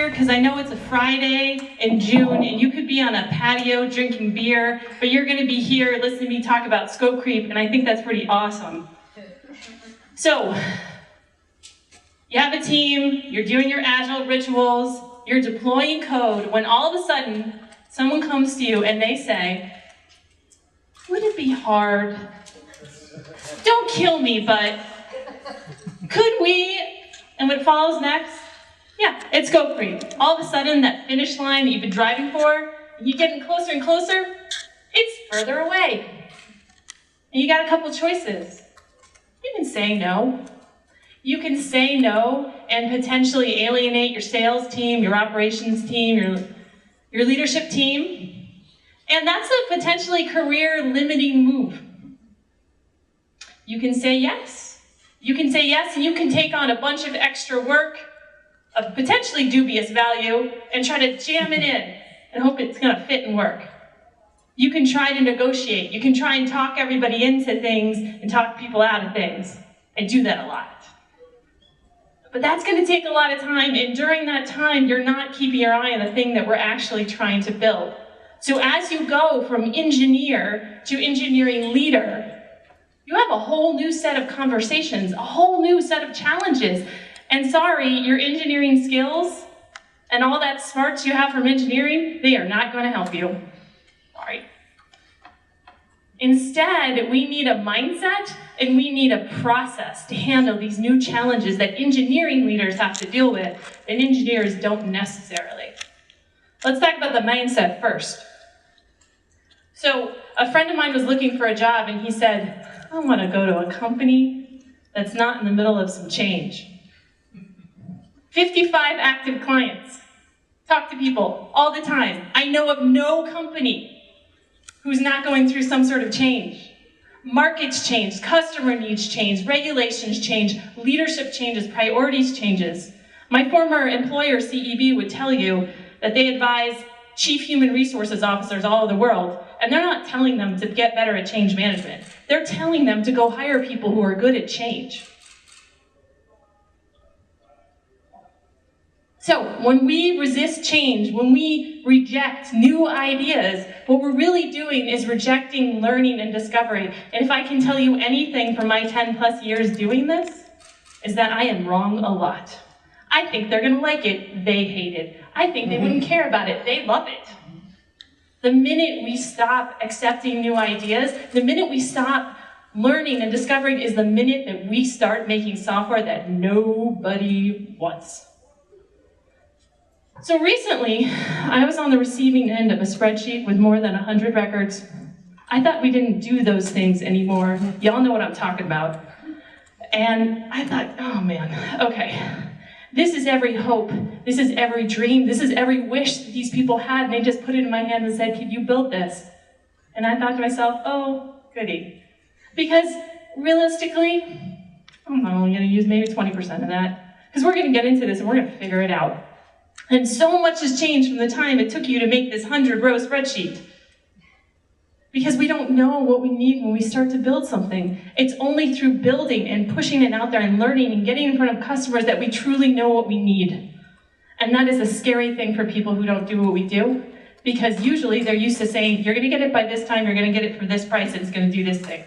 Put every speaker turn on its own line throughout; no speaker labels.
here because I know it's a Friday in June and you could be on a patio drinking beer, but you're going to be here listening to me talk about scope creep, and I think that's pretty awesome. So, you have a team, you're doing your agile rituals, you're deploying code, when all of a sudden someone comes to you and they say, would it be hard? Don't kill me, but could we? And what follows next? Yeah, it's scope creep. All of a sudden, that finish line that you've been driving for, you're getting closer and closer, it's further away. And you got a couple choices. You can say no. You can say no and potentially alienate your sales team, your operations team, your leadership team. And that's a potentially career-limiting move. You can say yes. You can say yes, and you can take on a bunch of extra work of potentially dubious value and try to jam it in and hope it's going to fit and work. You can try to negotiate. You can try and talk everybody into things and talk people out of things. I do that a lot. But that's going to take a lot of time, and during that time, you're not keeping your eye on the thing that we're actually trying to build. So as you go from engineer to engineering leader, you have a whole new set of conversations, a whole new set of challenges. And sorry, your engineering skills and all that smarts you have from engineering, they are not going to help you. Sorry. Instead, we need a mindset and we need a process to handle these new challenges that engineering leaders have to deal with and engineers don't necessarily. Let's talk about the mindset first. So a friend of mine was looking for a job and he said, I want to go to a company that's not in the middle of some change. 55 active clients. Talk to people all the time. I know of no company who's not going through some sort of change. Markets change, customer needs change, regulations change, leadership changes, priorities changes. My former employer, CEB, would tell you that they advise chief human resources officers all over the world, and they're not telling them to get better at change management. They're telling them to go hire people who are good at change. So when we resist change, when we reject new ideas, what we're really doing is rejecting learning and discovery. And if I can tell you anything from my 10 plus years doing this, is that I am wrong a lot. I think they're gonna like it, they hate it. I think they wouldn't care about it, they love it. The minute we stop accepting new ideas, the minute we stop learning and discovering is the minute that we start making software that nobody wants. So recently, I was on the receiving end of a spreadsheet with more than 100 records. I thought we didn't do those things anymore. Y'all know what I'm talking about. And I thought, oh man, okay. This is every hope, this is every dream, this is every wish that these people had, and they just put it in my hand and said, can you build this? And I thought to myself, oh, goody. Because realistically, I'm only gonna use maybe 20% of that. Because we're gonna get into this and we're gonna figure it out. And so much has changed from the time it took you to make this 100-row spreadsheet. Because we don't know what we need when we start to build something. It's only through building and pushing it out there and learning and getting in front of customers that we truly know what we need. And that is a scary thing for people who don't do what we do, because usually they're used to saying, you're gonna get it by this time, you're gonna get it for this price, and it's gonna do this thing.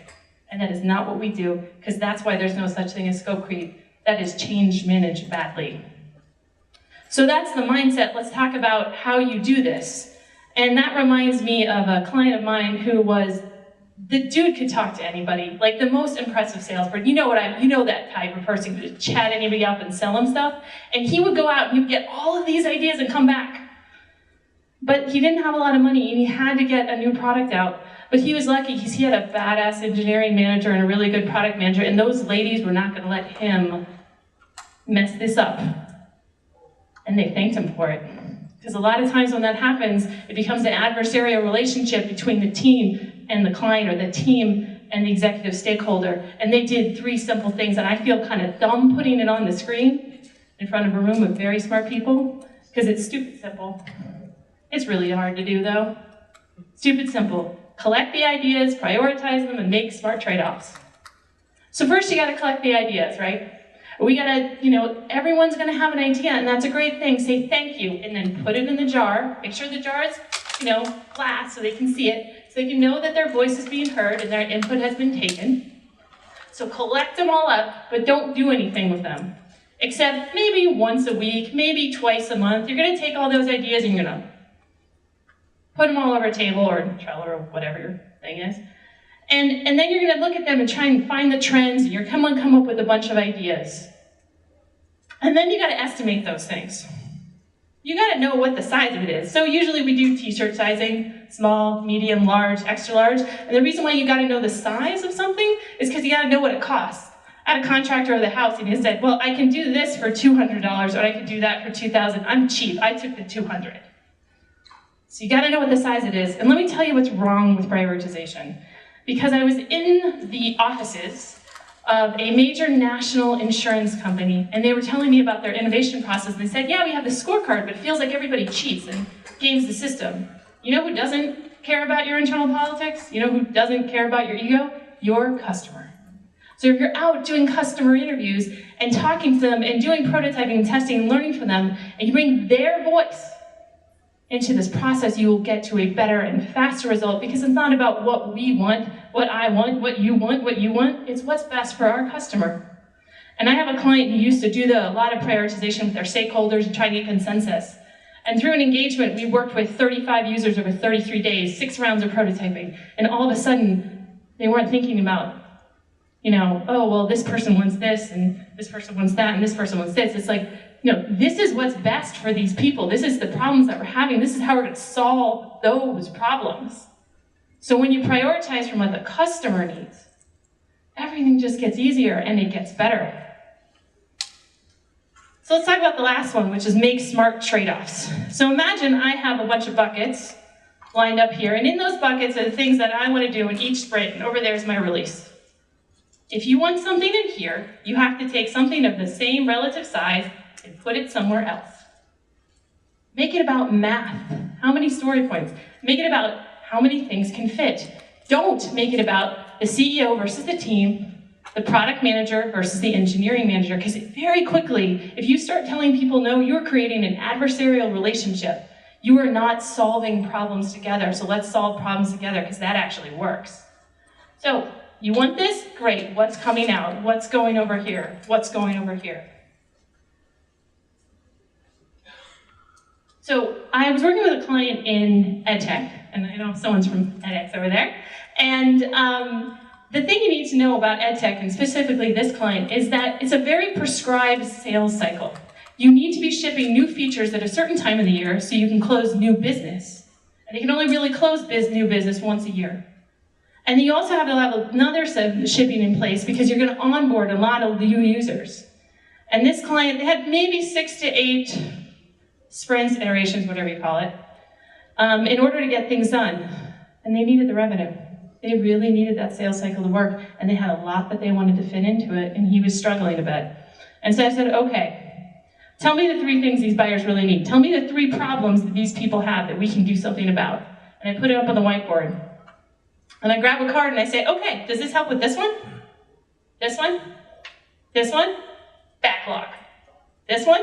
And that is not what we do, because that's why there's no such thing as scope creep. That is change managed badly. So that's the mindset. Let's talk about how you do this. And that reminds me of a client of mine who was, the dude could talk to anybody, like the most impressive salesperson. You know that type of person who could chat anybody up and sell him stuff. And he would go out and he would get all of these ideas and come back. But he didn't have a lot of money and he had to get a new product out. But he was lucky because he had a badass engineering manager and a really good product manager, and those ladies were not gonna let him mess this up. And they thanked him for it. Because a lot of times when that happens, it becomes an adversarial relationship between the team and the client, or the team and the executive stakeholder. And they did 3 simple things, and I feel kind of dumb putting it on the screen in front of a room with very smart people, because it's stupid simple. It's really hard to do though. Stupid simple. Collect the ideas, prioritize them, and make smart trade-offs. So first you gotta collect the ideas, right? We gotta, everyone's gonna have an idea, and that's a great thing. Say thank you, and then put it in the jar. Make sure the jar is, glass so they can see it, so they can know that their voice is being heard and their input has been taken. So collect them all up, but don't do anything with them. Except maybe once a week, maybe twice a month. You're gonna take all those ideas and you're gonna put them all over a table or Trello or whatever your thing is. And then you're gonna look at them and try and find the trends, and you're come up with a bunch of ideas. And then you gotta estimate those things. You gotta know what the size of it is. So usually we do t-shirt sizing, small, medium, large, extra large. And the reason why you gotta know the size of something is because you gotta know what it costs. I had a contractor of the house and he said, well, I can do this for $200 or I could do that for $2,000. I'm cheap, I took the $200. So you gotta know what the size it is. And let me tell you what's wrong with prioritization. Because I was in the offices of a major national insurance company, and they were telling me about their innovation process. And they said, yeah, we have this scorecard, but it feels like everybody cheats and games the system. You know who doesn't care about your internal politics? You know who doesn't care about your ego? Your customer. So if you're out doing customer interviews and talking to them and doing prototyping and testing and learning from them, and you bring their voice into this process, you will get to a better and faster result, because it's not about what we want, what I want, what you want, it's what's best for our customer. And I have a client who used to do a lot of prioritization with their stakeholders and try to get consensus. And through an engagement, we worked with 35 users over 33 days, 6 rounds of prototyping, and all of a sudden, they weren't thinking about, oh, well, this person wants this, and this person wants that, and this person wants this. It's like, this is what's best for these people. This is the problems that we're having. This is how we're going to solve those problems. So when you prioritize from what the customer needs, everything just gets easier and it gets better. So let's talk about the last one, which is make smart trade-offs. So imagine I have a bunch of buckets lined up here, and in those buckets are the things that I want to do in each sprint, and over there is my release. If you want something in here, you have to take something of the same relative size and put it somewhere else. Make it about math. How many story points? Make it about how many things can fit. Don't make it about the CEO versus the team, the product manager versus the engineering manager, because very quickly, if you start telling people no, you're creating an adversarial relationship. You are not solving problems together, so let's solve problems together, because that actually works. So, you want this? Great. What's coming out? What's going over here? What's going over here? So I was working with a client in EdTech, and I know someone's from edX over there, and the thing you need to know about EdTech, and specifically this client, is that it's a very prescribed sales cycle. You need to be shipping new features at a certain time of the year so you can close new business. And you can only really close new business once a year. And you also have to have another set of shipping in place because you're going to onboard a lot of new users. And this client, they had maybe 6 to 8 sprints, iterations, whatever you call it, in order to get things done. And they needed the revenue. They really needed that sales cycle to work, and they had a lot that they wanted to fit into it, and he was struggling a bit. And so I said, okay, tell me the 3 things these buyers really need. Tell me the 3 problems that these people have that we can do something about. And I put it up on the whiteboard. And I grab a card and I say, okay, does this help with this one? This one? This one? Backlog. This one?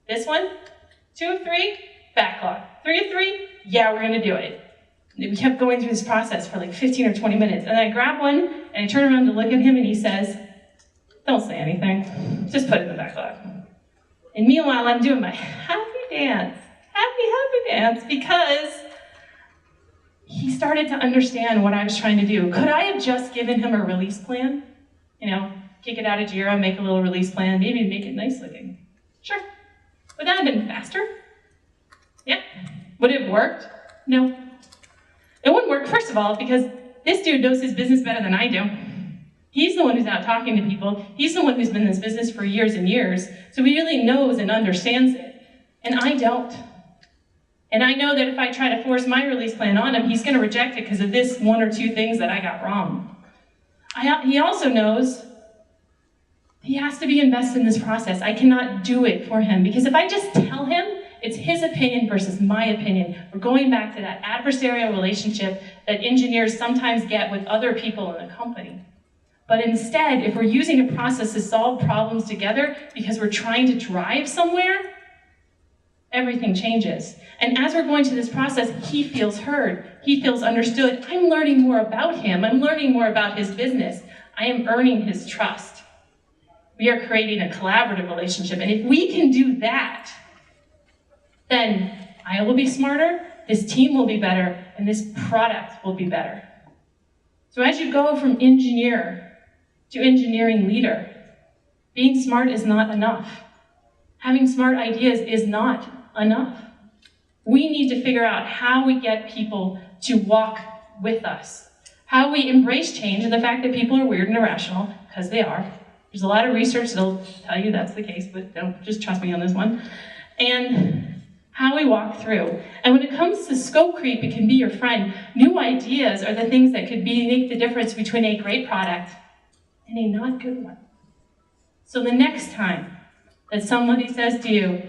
This one? 2 of 3? Backlog. 3 of 3? Yeah, we're gonna do it. And we kept going through this process for like 15 or 20 minutes. And I grab one and I turn around to look at him and he says, don't say anything, just put it in the backlog. And meanwhile, I'm doing my happy dance, happy dance, because he started to understand what I was trying to do. Could I have just given him a release plan? Kick it out of Jira, make a little release plan, maybe make it nice looking. Sure. Would that have been faster? Yeah. Would it have worked? No. It wouldn't work, first of all, because this dude knows his business better than I do. He's the one who's out talking to people. He's the one who's been in this business for years and years, so he really knows and understands it. And I don't. And I know that if I try to force my release plan on him, he's going to reject it because of this 1 or 2 things that I got wrong. He also knows he has to be invested in this process. I cannot do it for him, because if I just tell him it's his opinion versus my opinion, we're going back to that adversarial relationship that engineers sometimes get with other people in the company. But instead, if we're using a process to solve problems together because we're trying to drive somewhere, everything changes. And as we're going through this process, he feels heard. He feels understood. I'm learning more about him. I'm learning more about his business. I am earning his trust. We are creating a collaborative relationship. And if we can do that, then I will be smarter, this team will be better, and this product will be better. So as you go from engineer to engineering leader, being smart is not enough. Having smart ideas is not enough. We need to figure out how we get people to walk with us, how we embrace change and the fact that people are weird and irrational, because they are. There's a lot of research that'll tell you that's the case, but don't just trust me on this one. And how we walk through. And when it comes to scope creep, it can be your friend. New ideas are the things that could make the difference between a great product and a not good one. So the next time that somebody says to you,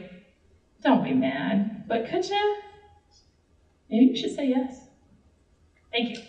don't be mad, but could you? Maybe you should say yes. Thank you.